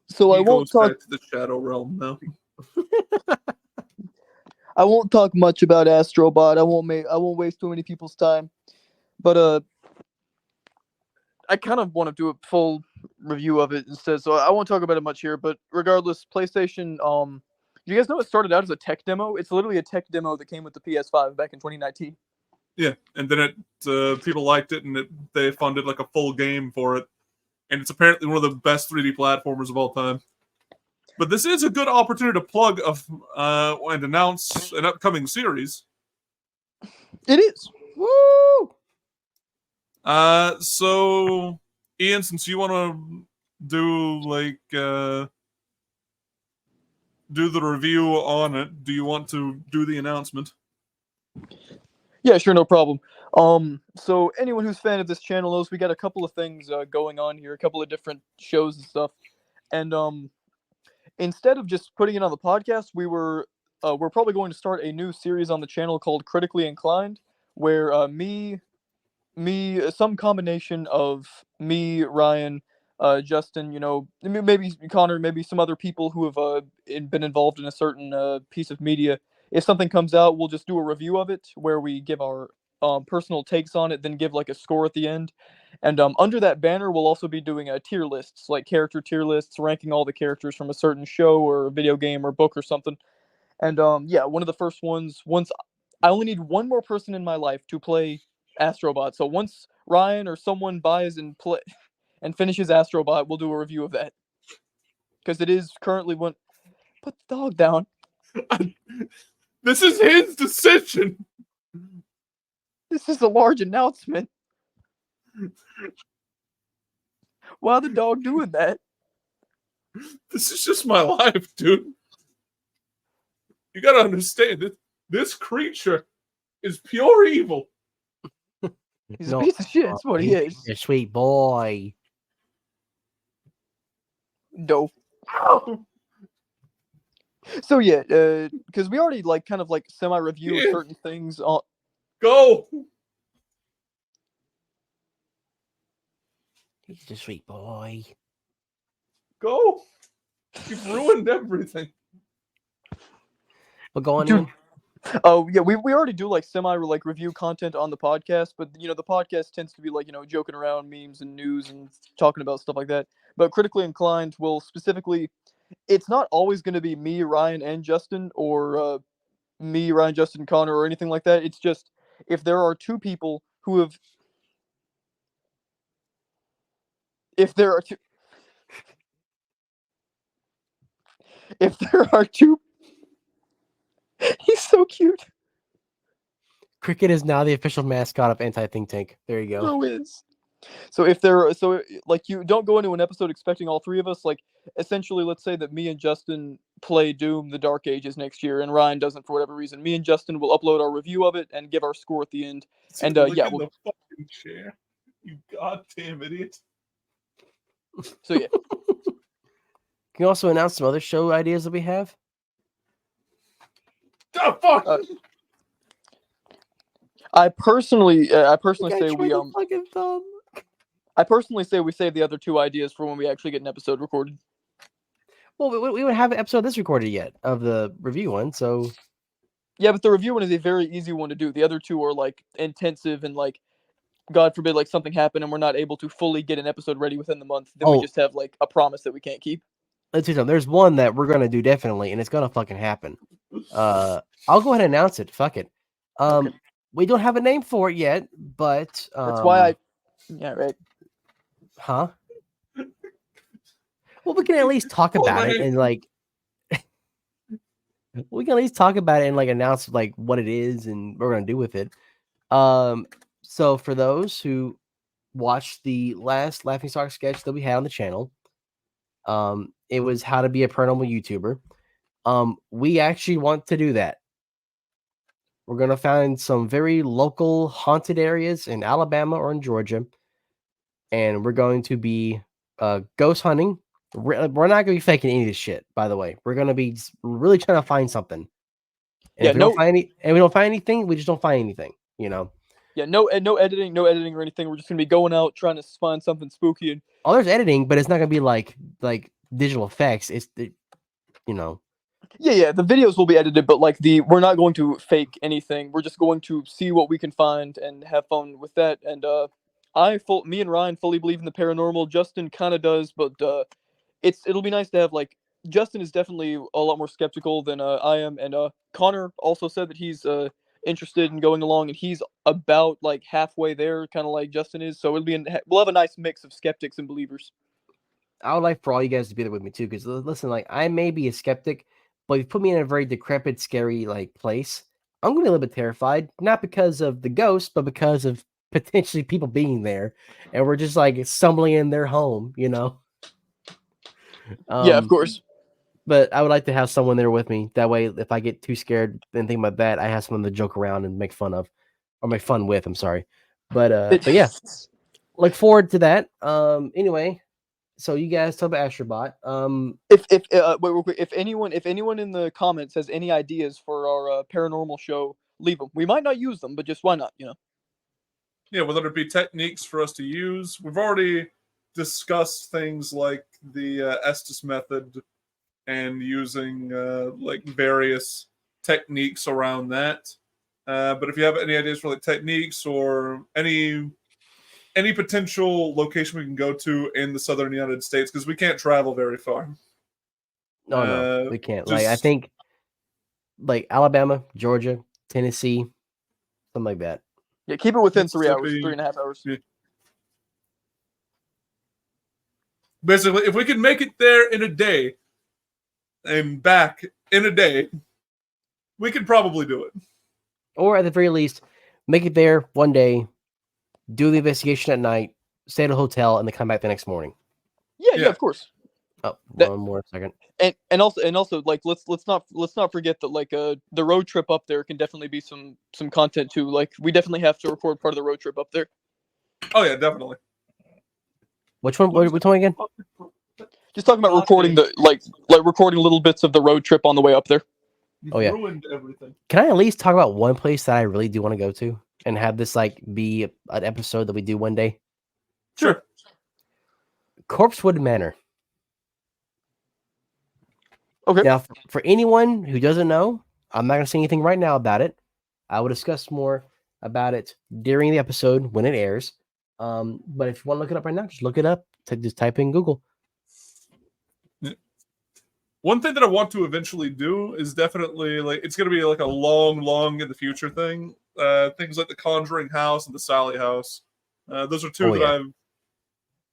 So I won't talk back to the shadow realm now. I won't talk much about Astrobot. I won't waste too many people's time. But I kind of want to do a full review of it instead, so I won't talk about it much here. But regardless, PlayStation, you guys know it started out as a tech demo? It's literally a tech demo that came with the PS5 back in 2019. Yeah, and then people liked it, and they funded like a full game for it, and it's apparently one of the best 3D platformers of all time. But this is a good opportunity to plug and announce an upcoming series. It is. Woo! So Ian, since you want to do the review on it, do you want to do the announcement? Yeah, sure, no problem. So anyone who's a fan of this channel knows we got a couple of things going on here, a couple of different shows and stuff. And instead of just putting it on the podcast, we're probably going to start a new series on the channel called Critically Inclined, where some combination of me, Ryan, Justin, maybe Connor, maybe some other people who have been involved in a certain piece of media. If something comes out, we'll just do a review of it where we give our personal takes on it, then give like a score at the end. And under that banner, we'll also be doing tier lists, like character tier lists, ranking all the characters from a certain show or video game or book or something. And yeah, one of the first ones, once I only need one more person in my life to play Astrobot. So once Ryan or someone buys and play and finishes Astrobot, we'll do a review of that. Because it is currently one. Put the dog down. This is his decision. This is a large announcement. Why the dog doing that? This is just my life, dude. You gotta understand that this creature is pure evil. He's a piece of shit. That's what he is. He's a sweet boy. Dope. So yeah, because we already kind of semi-review certain things on. Go. He's a sweet boy. Go. You've ruined everything. But go on, Dude. Ian. Oh yeah, we already do semi review content on the podcast, but the podcast tends to be joking around, memes and news and talking about stuff like that. But Critically Inclined will specifically, it's not always going to be me, Ryan, and Justin, or me, Ryan, Justin, Connor, or anything like that. It's just if there are two people who have, if there are two. He's so cute. Cricket is now the official mascot of Anti-Think Tank. There you go. So is. So you don't go into an episode expecting all three of us. Essentially, let's say that me and Justin play Doom: The Dark Ages next year, and Ryan doesn't for whatever reason. Me and Justin will upload our review of it and give our score at the end. And yeah, we'll the fucking chair. You goddamn idiot. So yeah. Can you also announce some other show ideas that we have? Oh fuck! I personally say I personally say we save the other two ideas for when we actually get an episode recorded. Well, we would have an episode of this recorded yet of the review one, so yeah, but the review one is a very easy one to do. The other two are intensive and God forbid something happened and we're not able to fully get an episode ready within the month. Then we just have a promise that we can't keep. Let's do something. There's one that we're gonna do definitely, and it's gonna fucking happen. I'll go ahead and announce it. Fuck it. Okay. We don't have a name for it yet, but that's why yeah, right. Huh? Well, we can at least talk about it and we can at least talk about it and announce what it is and what we're gonna do with it. So for those who watched the last Laughing Stock sketch that we had on the channel, it was how to be a paranormal YouTuber. We actually want to do that. We're going to find some very local haunted areas in Alabama or in Georgia. And we're going to be ghost hunting. We're not going to be faking any of this shit, by the way. We're going to be really trying to find something. And if we don't find anything, we just don't find anything, Yeah, no editing or anything. We're just going to be going out trying to find something spooky. Oh, there's editing, but it's not going to be like digital effects. It's Yeah, the videos will be edited, but we're not going to fake anything. We're just going to see what we can find and have fun with that. And me and Ryan fully believe in the paranormal. Justin kind of does, but it'll be nice to have Justin is definitely a lot more skeptical than I am, and Connor also said that he's interested in going along, and he's about halfway there, kind of like Justin is. So we'll have a nice mix of skeptics and believers. I would like for all you guys to be there with me too, because listen, I may be a skeptic, but if you put me in a very decrepit, scary place, I'm gonna be a little bit terrified, not because of the ghost, but because of potentially people being there, and we're just stumbling in their home, Yeah, of course. But I would like to have someone there with me. That way, if I get too scared and think about that, I have someone to joke around and make fun of, or make fun with. I'm sorry, but yeah, look forward to that. Anyway, so you guys talk about Astrobot. If wait, real quick, if anyone in the comments has any ideas for our paranormal show, leave them. We might not use them, but just why not? You know. Yeah, whether it be techniques for us to use. We've already discussed things like the Estes method and using like various techniques around that. But if you have any ideas for like techniques or any potential location we can go to in the southern United States, because we can't travel very far. No, we can't. Like I think, like Alabama, Georgia, Tennessee, something like that. Yeah, keep it within 3 hours, Mississippi. 3.5 hours. Yeah. Basically, if we can make it there in a day and back in a day, we could probably do it. Or at the very least, make it there one day, do the investigation at night, stay at a hotel, and then come back the next morning. Yeah, of course. Oh, That- one more second. And also like let's not forget that like the road trip up there can definitely be some content too. Like we definitely have to record part of the road trip up there. Oh yeah, definitely. Which one? Which one again? Just talking about recording the like recording little bits of the road trip on the way up there. You've Oh, yeah. ruined everything. Can I at least talk about one place that I really do want to go to and have this like be an episode that we do one day? Sure. Corpsewood Manor. Okay. Now, for anyone who doesn't know, I'm not going to say anything right now about it. I will discuss more about it during the episode when it airs. But if you want to look it up right now, just look it up. Just type in Google. One thing that I want to eventually do is definitely like it's going to be like a long in the future thing. Things like the Conjuring House and the Sally House. Those are two that yeah. I've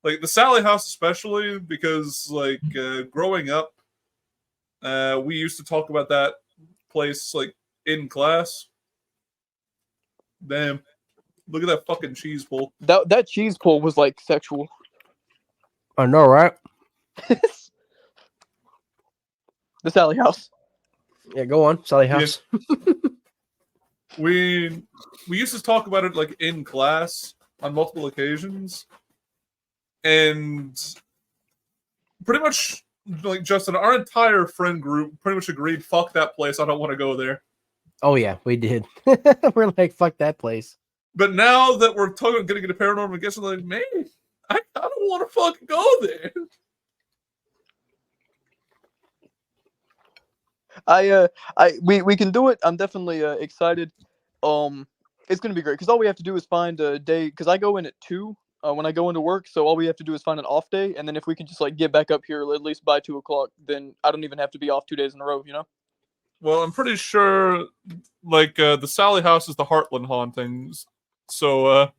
like the Sally House especially because like growing up, we used to talk about that place like in class. Damn, look at that fucking cheese pull. That cheese pull was like sexual. I know, right? The Sally House. Yeah, go on, Sally House. Yeah. We used to talk about it like in class on multiple occasions, and pretty much like Justin, our entire friend group pretty much agreed, fuck that place, I don't want to go there. Oh yeah, we did. We're like, fuck that place. But now that we're talking about getting into paranormal guests, I'm like, man, I don't want to fucking go there. We can do it. I'm definitely excited. It's gonna be great because all we have to do is find a day. Because I go in at 2 when I go into work, so all we have to do is find an off day, and then if we can just like get back up here at least by 2:00, then I don't even have to be off 2 days in a row. You know. Well, I'm pretty sure like the Sally House is the Heartland hauntings, so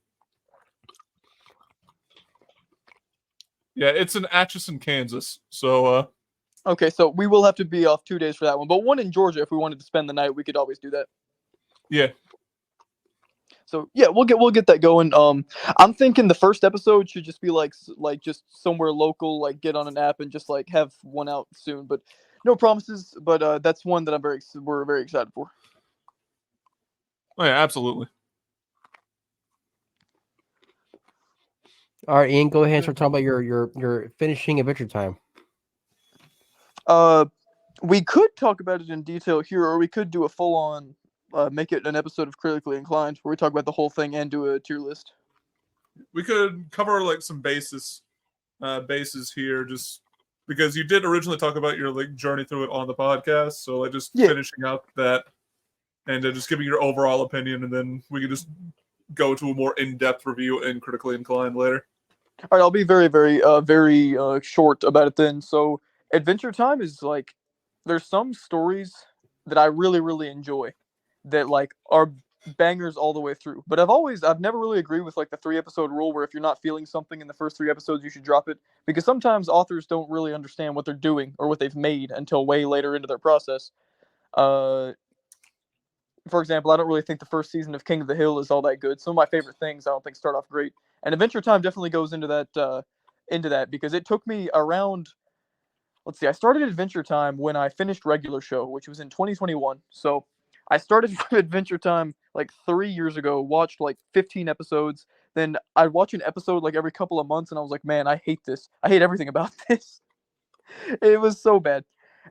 yeah, it's in Atchison, Kansas. So Okay, so we will have to be off 2 days for that one, but one in Georgia if we wanted to spend the night, we could always do that. yeah. So yeah, we'll get that going. I'm thinking the first episode should just be like just somewhere local, like get on an app and just like have one out soon. But no promises. But that's one that we're very excited for. Oh yeah, absolutely. All right, Ian, go ahead and start talking about your finishing Adventure Time. We could talk about it in detail here, or we could do a full on. Make it an episode of Critically Inclined where we talk about the whole thing and do a tier list. We could cover like some bases here, just because you did originally talk about your like journey through it on the podcast. So like just finishing out that and just giving your overall opinion, and then we could just go to a more in-depth review in Critically Inclined later. All right, I'll be very, very, very short about it then. So Adventure Time is like there's some stories that I really, really enjoy. That like are bangers all the way through. But I've never really agreed with like the 3-episode rule where if you're not feeling something in the first 3 episodes, you should drop it. Because sometimes authors don't really understand what they're doing or what they've made until way later into their process. For example, I don't really think the first season of King of the Hill is all that good. Some of my favorite things I don't think start off great. And Adventure Time definitely goes into that because it took me around let's see, I started Adventure Time when I finished regular show, which was in 2021. So I started Adventure Time like 3 years ago, watched like 15 episodes. Then I'd watch an episode like every couple of months, and I was like, man, I hate this. I hate everything about this. It was so bad.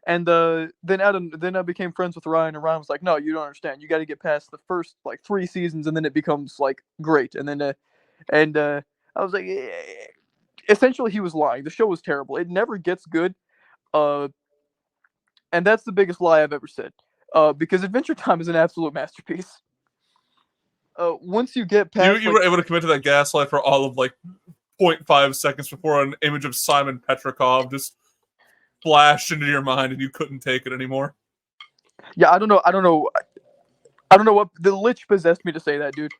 And then I became friends with Ryan, and Ryan was like, no, you don't understand. You got to get past the first like 3 seasons, and then it becomes like great. And I was like, essentially, he was lying. The show was terrible. It never gets good. Uh, and that's the biggest lie I've ever said. Because Adventure Time is an absolute masterpiece. Once you get past, You were able to commit to that gaslight for all of like 0.5 seconds before an image of Simon Petrikov just flashed into your mind and you couldn't take it anymore. Yeah, I don't know what the lich possessed me to say that, dude.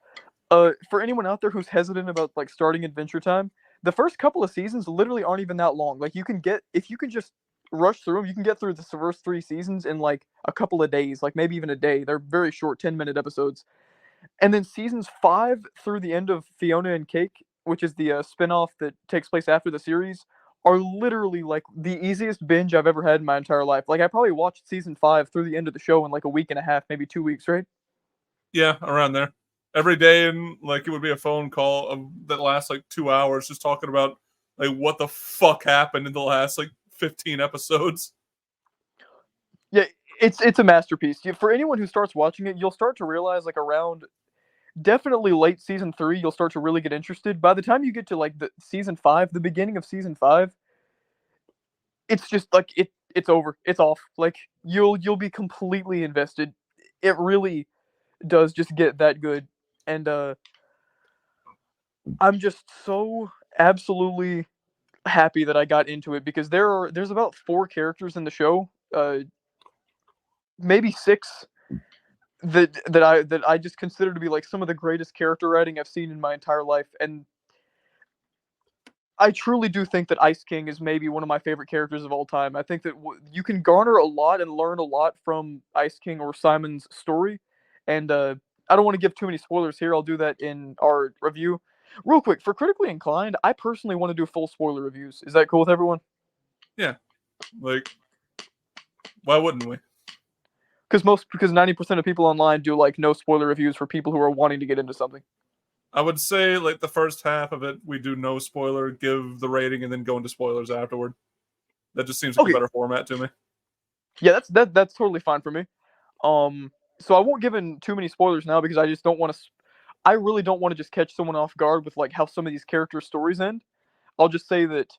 For anyone out there who's hesitant about like starting Adventure Time, the first couple of seasons literally aren't even that long. Like if you can just rush through them, you can get through the first 3 seasons in like a couple of days, like maybe even a day. They're very short, 10-minute episodes. And then seasons 5 through the end of Fiona and Cake, which is the spin-off that takes place after the series, are literally like the easiest binge I've ever had in my entire life. Like I probably watched season 5 through the end of the show in like a week and a half, maybe 2 weeks, right? Yeah, around there. Every day, and like it would be a phone call that lasts like 2 hours, just talking about like what the fuck happened in the last like 15 episodes. Yeah, it's a masterpiece. For anyone who starts watching it, you'll start to realize like around definitely late season 3, you'll start to really get interested. By the time you get to like the season 5, the beginning of season 5, it's just like it's over. It's off. Like you'll be completely invested. It really does just get that good. And I'm just so absolutely happy that I got into it because there's about 4 characters in the show, maybe 6 that I just consider to be like some of the greatest character writing I've seen in my entire life. And I truly do think that Ice King is maybe one of my favorite characters of all time. I think that you can garner a lot and learn a lot from Ice King or Simon's story. And I don't want to give too many spoilers here. I'll do that in our review. Real quick, for Critically Inclined, I personally want to do full spoiler reviews. Is that cool with everyone? Yeah. Like, why wouldn't we? Because 90% of people online do like no spoiler reviews for people who are wanting to get into something. I would say like the first half of it, we do no spoiler, give the rating, and then go into spoilers afterward. That just seems like a better format to me. Yeah, that's totally fine for me. So I won't give in too many spoilers now because I just don't want to. I really don't want to just catch someone off guard with like how some of these character stories end. I'll just say that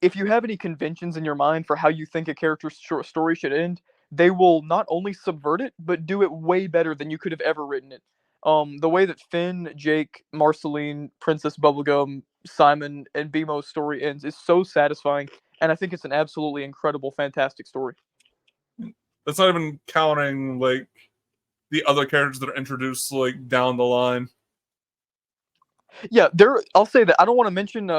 if you have any conventions in your mind for how you think a character's short story should end, they will not only subvert it, but do it way better than you could have ever written it. The way that Finn, Jake, Marceline, Princess Bubblegum, Simon, and BMO's story ends is so satisfying, and I think it's an absolutely incredible, fantastic story. That's not even counting like the other characters that are introduced like down the line. Yeah, I'll say that I don't want to mention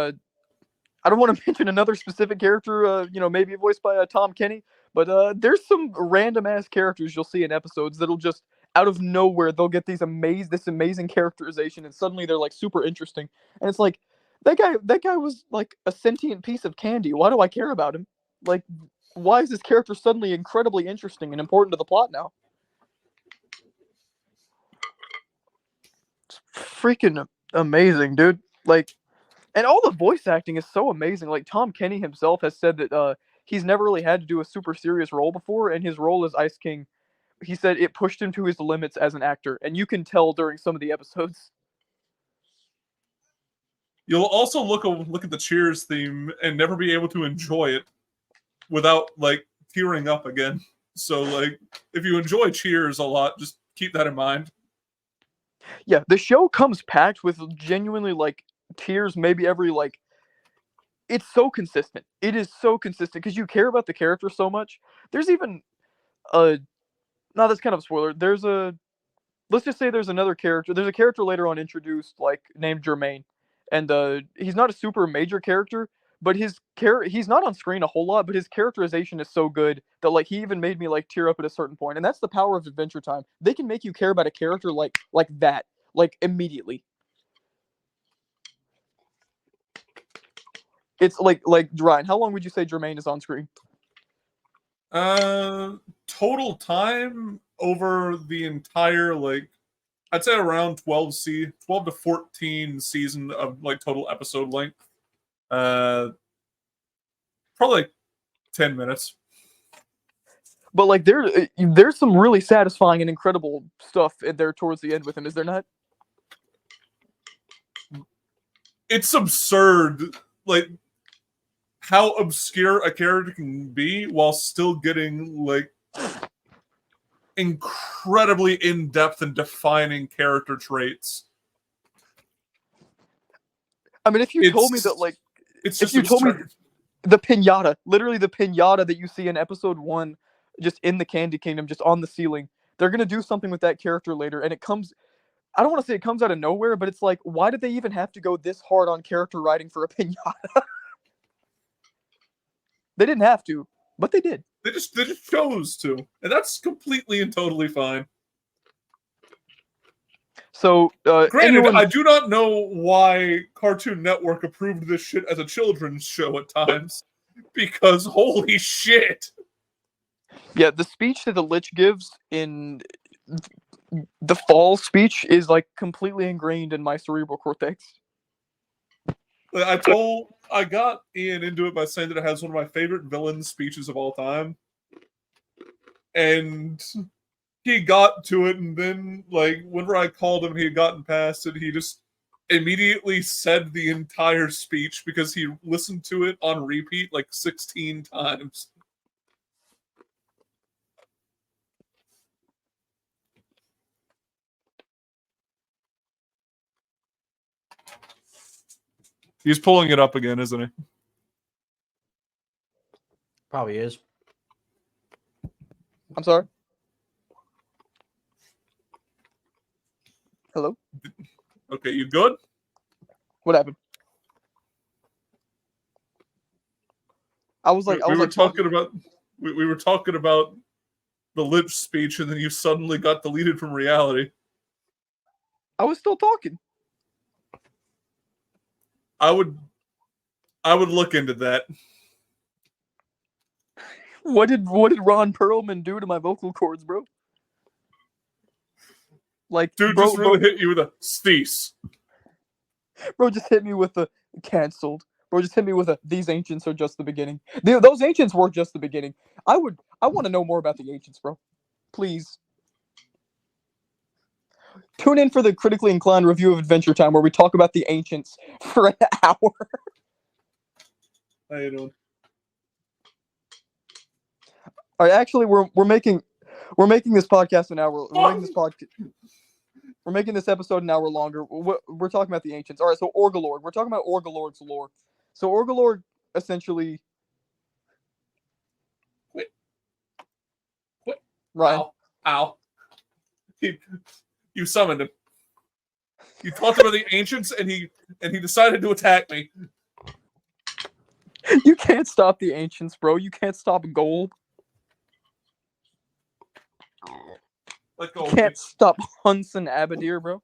another specific character, maybe voiced by Tom Kenny, but there's some random ass characters you'll see in episodes that'll just out of nowhere they'll get this amazing characterization, and suddenly they're like super interesting, and it's like that guy was like a sentient piece of candy. Why do I care about him? Like, why is this character suddenly incredibly interesting and important to the plot now? It's freaking amazing, dude. Like. And all the voice acting is so amazing. Like Tom Kenny himself has said that he's never really had to do a super serious role before, and his role as Ice King, he said it pushed him to his limits as an actor, and you can tell during some of the episodes. You'll also look at the Cheers theme and never be able to enjoy it without like tearing up again. So like, if you enjoy Cheers a lot, just keep that in mind. Yeah, the show comes packed with genuinely like tears maybe every like it's so consistent. It is so consistent because you care about the character so much. There's even no, that's kind of a spoiler. Let's just say there's another character. There's a character later on introduced like named Jermaine, and he's not a super major character, but he's not on screen a whole lot, but his characterization is so good that like he even made me like tear up at a certain point. And that's the power of Adventure Time. They can make you care about a character like that, like immediately. It's like Ryan. How long would you say Jermaine is on screen? Total time over the entire I'd say around 12 to 14 season of total episode length. Probably 10 minutes. But there's some really satisfying and incredible stuff in there towards the end with him, is there not? It's absurd, how obscure a character can be while still getting incredibly in-depth and defining character traits. I mean, if you told me that it's if just you told me absurd. the pinata, literally the pinata that you see in episode 1, just in the Candy Kingdom, just on the ceiling, they're gonna do something with that character later, and it comes. I don't want to say it comes out of nowhere, but it's like, why did they even have to go this hard on character writing for a pinata? They didn't have to, but they did. They just chose to, and that's completely and totally fine. So, granted, I do not know why Cartoon Network approved this shit as a children's show at times, because holy shit. Yeah, the speech that the Lich gives in the fall speech is completely ingrained in my cerebral cortex. I got Ian into it by saying that it has one of my favorite villain speeches of all time. And he got to it, and then, whenever I called him and he had gotten past it, he just immediately said the entire speech because he listened to it on repeat 16 times. He's pulling it up again, isn't he? Probably is. I'm sorry? Hello? Okay, you good? What happened? We were talking about the Lich speech, and then you suddenly got deleted from reality. I was still talking. I would look into that. What did Ron Perlman do to my vocal cords, bro? Dude just really hit you with a steez. Bro just hit me with the canceled. Bro just hit me with a these ancients are just the beginning. Those ancients were just the beginning. I want to know more about the ancients, bro. Please. Tune in for the critically inclined review of Adventure Time where we talk about the ancients for an hour. How you doing? All right, actually, we're making this podcast an hour. We're making this episode an hour longer. We're talking about the ancients. All right, so Orgalord. We're talking about Orgalord's lore. So Orgalord essentially. Quit. Ryan. Ow. You summoned him. You talked about the ancients, and he decided to attack me. You can't stop the ancients, bro. You can't stop gold. Let go. You can't stop Hunson Abadir, bro.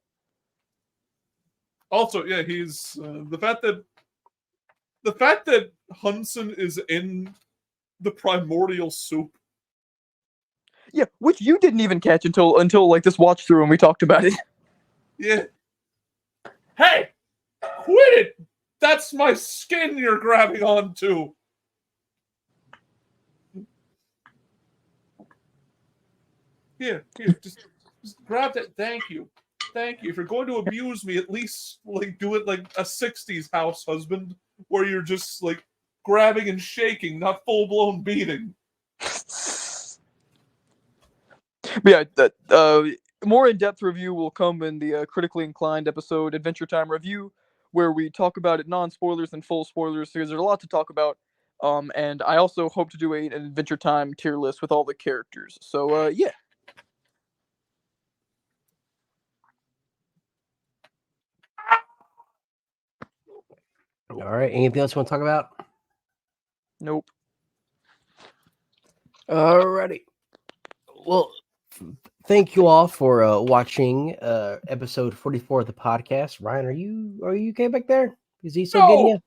Also, yeah, he's the fact that Hunson is in the primordial soup. Yeah, which you didn't even catch until this watch through and we talked about it. Yeah. Hey, quit it! That's my skin you're grabbing onto. Here, just grab that. Thank you. If you're going to abuse me, at least do it like a '60s house husband, where you're just grabbing and shaking, not full blown beating. But yeah, more in-depth review will come in the critically inclined episode Adventure Time review, where we talk about it non-spoilers and full spoilers, because there's a lot to talk about. And I also hope to do an Adventure Time tier list with all the characters. So yeah. All right. Anything else you want to talk about? Nope. Alrighty. Well, thank you all for watching episode 44 of the podcast. Ryan, are you okay back there? Is he still getting you?